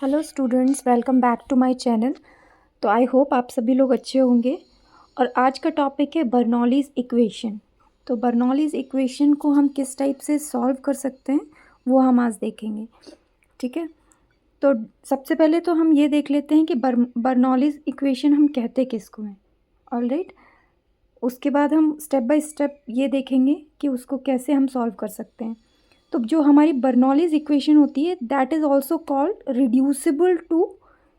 Hello students, welcome back to my channel. तो I hope आप सभी लोग अच्छे होंगे। और आज का टॉपिक है बर्नौलीज़ इक्वेशन। तो बर्नौलीज़ इक्वेशन को हम किस टाइप से सॉल्व कर सकते हैं वो हम आज देखेंगे। ठीक है, तो सबसे पहले तो हम ये देख लेते हैं कि बर्नौलीज़ इक्वेशन हम कहते किसको हैं। ऑलराइट, उसके बाद हम स्टेप बाय स्टेप ये देखेंगे कि उसको कैसे हम सॉल्व कर सकते हैं। तो जो हमारी बर्नौलीज़ इक्वेशन होती है that is also called reducible to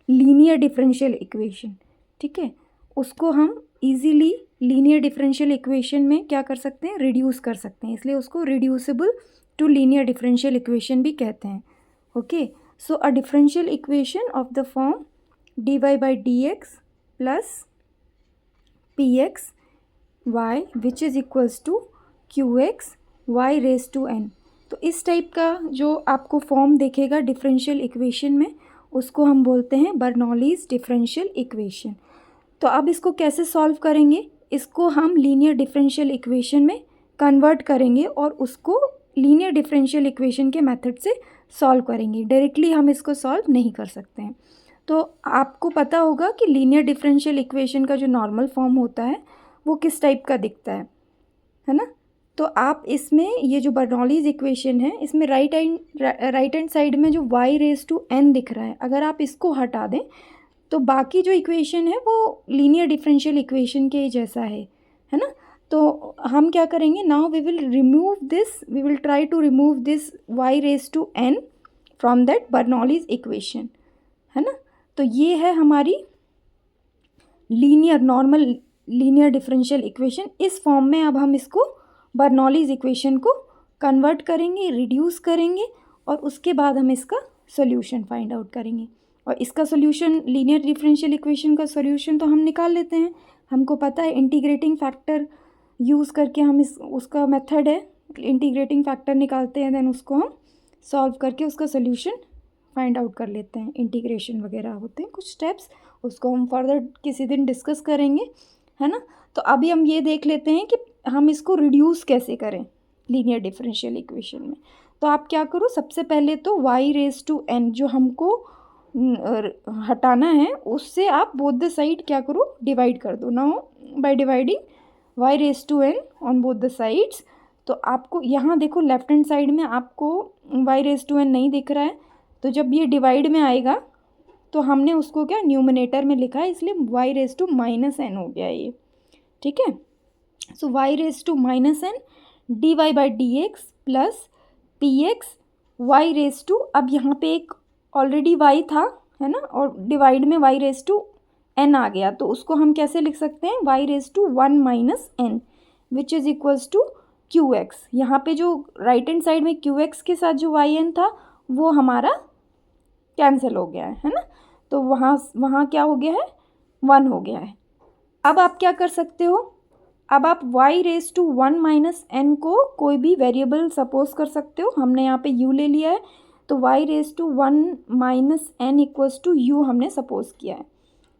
linear differential equation. ठीक है, उसको हम इजीली लीनियर डिफरेंशियल इक्वेशन में क्या कर सकते हैं, रिड्यूस कर सकते हैं, इसलिए उसको reducible to linear differential equation भी कहते हैं। Okay, so a differential equation of the form dy by dx plus px y which is equals to qx y raise to n। तो इस टाइप का जो आपको फॉर्म देखेगा डिफरेंशियल इक्वेशन में उसको हम बोलते हैं बर्नौलीज़ डिफरेंशियल इक्वेशन। तो अब इसको कैसे सॉल्व करेंगे, इसको हम लीनियर डिफरेंशियल इक्वेशन में कन्वर्ट करेंगे और उसको लीनियर डिफरेंशियल इक्वेशन के मेथड से सॉल्व करेंगे। डायरेक्टली हम इसको सॉल्व नहीं कर सकते हैं। तो आपको पता होगा कि लीनियर डिफरेंशियल इक्वेशन का जो नॉर्मल फॉर्म होता है वो किस टाइप का दिखता है ना। तो आप इसमें ये जो बर्नौलीज़ इक्वेशन है इसमें राइट हैंड साइड में जो y रेज टू n दिख रहा है, अगर आप इसको हटा दें तो बाकी जो इक्वेशन है वो लीनियर डिफरेंशियल इक्वेशन के जैसा है ना। तो हम क्या करेंगे, now we will try to remove this y raise to n from that Bernoulli's equation, है ना। तो ये है हमारी नॉर्मल लीनियर डिफरेंशियल इक्वेशन। इस फॉर्म में अब हम इसको बर्नौलीज़ इक्वेशन को कन्वर्ट करेंगे, रिड्यूस करेंगे और उसके बाद हम इसका सॉल्यूशन फाइंड आउट करेंगे। और इसका सॉल्यूशन, लीनियर डिफरेंशियल इक्वेशन का सॉल्यूशन तो हम निकाल लेते हैं, हमको पता है इंटीग्रेटिंग फैक्टर यूज़ करके हम उसका मेथड है, इंटीग्रेटिंग फैक्टर निकालते हैं, देन उसको हम सॉल्व करके उसका सॉल्यूशन फाइंड आउट कर लेते हैं। इंटीग्रेशन वगैरह होते हैं कुछ स्टेप्स, उसको हम फर्दर किसी दिन डिस्कस करेंगे, है ना। तो अभी हम ये देख लेते हैं कि हम इसको रिड्यूस कैसे करें लीनियर डिफरेंशियल इक्वेशन में। तो आप क्या करो, सबसे पहले तो y रेज टू n जो हमको हटाना है उससे आप बोथ द साइड क्या करो, डिवाइड कर दो। Now by dividing y raise to n on both the sides, तो आपको यहाँ देखो लेफ्ट हैंड साइड में आपको y रेज टू n नहीं दिख रहा है, तो जब ये डिवाइड में आएगा तो हमने उसको क्या न्यूमरेटर में लिखा है, इसलिए y raise to minus n हो गया ये। ठीक है, so y raise to minus n dy by d x plus p x y raise to, अब यहाँ पे एक ऑलरेडी y था, है ना, और डिवाइड में y रेज टू n आ गया, तो उसको हम कैसे लिख सकते हैं, y raise to 1 minus n which is equals to q x. यहाँ पे जो राइट हैंड साइड में क्यू एक्स के साथ जो वाई एन था वो हमारा कैंसिल हो गया है ना। तो वहाँ क्या हो गया है, 1 हो गया है। अब आप क्या कर सकते हो, अब आप y raise to 1 minus n को कोई भी वेरिएबल सपोज कर सकते हो। हमने यहाँ पे u ले लिया है, तो y raise to 1 minus n equals to u हमने सपोज किया है।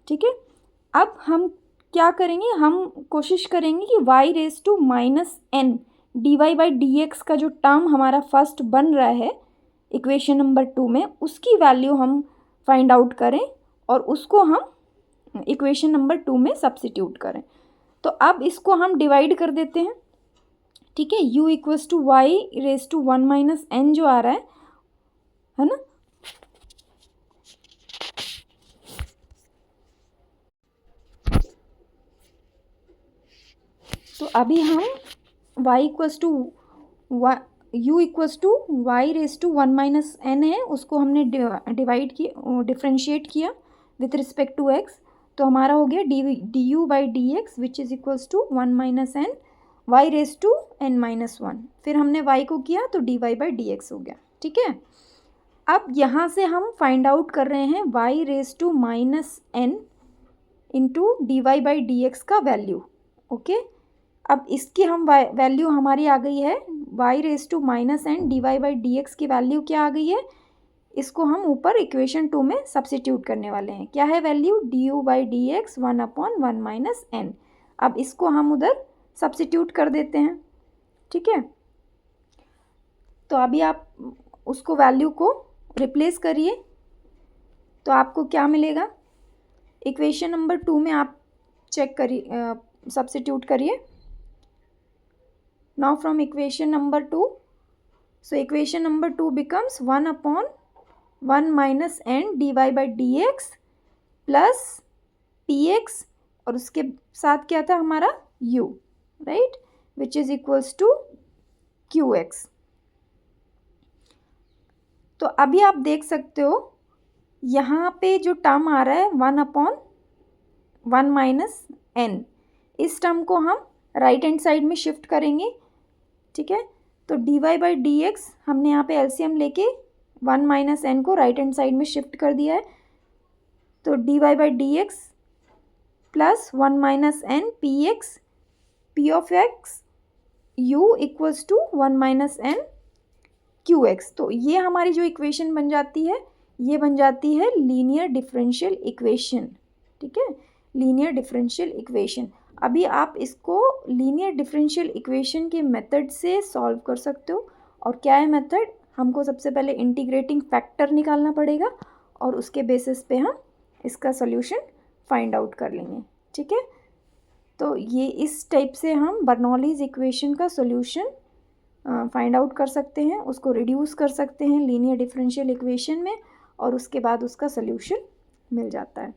ठीक है, अब हम क्या करेंगे, हम कोशिश करेंगे कि y raise to minus n d y by d x का जो टर्म हमारा फर्स्ट बन रहा है इक्वेशन नंबर 2 में, उसकी वैल्यू हम फाइंड आउट करें और उसको हम इक्वेशन नंबर 2 में सब्स्टिट्यूट करें। तो अब इसको हम डिवाइड कर देते हैं। ठीक है, u equals to y raise to 1 minus n जो आ रहा है ना, तो अभी हम y equals to u equals to y raise to 1 minus n है, उसको हमने डिवाइड किया, डिफ्रेंशिएट किया विथ रिस्पेक्ट टू x, तो हमारा हो गया d u by d x which is equals to 1 minus n y raise to n minus 1, फिर हमने y को किया तो d y by d x हो गया। ठीक है, अब यहाँ से हम फाइंड आउट कर रहे हैं y raise to minus n into d y by d x का वैल्यू। ओके, अब इसकी हम वैल्यू हमारी आ गई है y raise to minus n d y by d x की वैल्यू क्या आ गई है, इसको हम ऊपर इक्वेशन 2 में सब्स्टिट्यूट करने वाले हैं। क्या है value, D u by d x 1 upon 1 minus n। अब इसको हम उधर सब्स्टिट्यूट कर देते हैं। ठीक है, तो अभी आप उसको वैल्यू को रिप्लेस करिए, तो आपको क्या मिलेगा, इक्वेशन नंबर 2 में आप चेक करिए, सब्स्टिट्यूट करिए. Now from equation number 2, so equation number 2 becomes 1 upon 1 minus n dy by dx plus px और उसके साथ क्या था हमारा u, right, which is equals to qx. तो अभी आप देख सकते हो यहाँ पे जो टर्म आ रहा है 1 अपॉन 1 माइनस एन, इस टर्म को हम राइट हैंड साइड में शिफ्ट करेंगे. ठीक है, तो dy बाई डी एक्स हमने यहाँ पे एलसीएम लेके 1 माइनस एन को राइट हैंड साइड में शिफ्ट कर दिया है. तो dy by d x plus 1 minus n p x p of x u equals to 1 minus n q x. तो ये हमारी जो इक्वेशन बन जाती है, ये बन जाती है लीनियर डिफरेंशियल इक्वेशन. ठीक है, लीनियर डिफरेंशियल इक्वेशन. अभी आप इसको लीनियर डिफरेंशियल इक्वेशन के मेथड से सॉल्व कर सकते हो. और क्या है मेथड, हमको सबसे पहले इंटीग्रेटिंग फैक्टर निकालना पड़ेगा और उसके बेसिस पे हम इसका सॉल्यूशन फाइंड आउट कर लेंगे. ठीक है, तो ये इस टाइप से हम बर्नौलीज इक्वेशन का सॉल्यूशन फाइंड आउट कर सकते हैं, उसको रिड्यूस कर सकते हैं लीनियर डिफरेंशियल इक्वेशन में और उसके बाद उसका सॉल्यूशन मिल जाता है.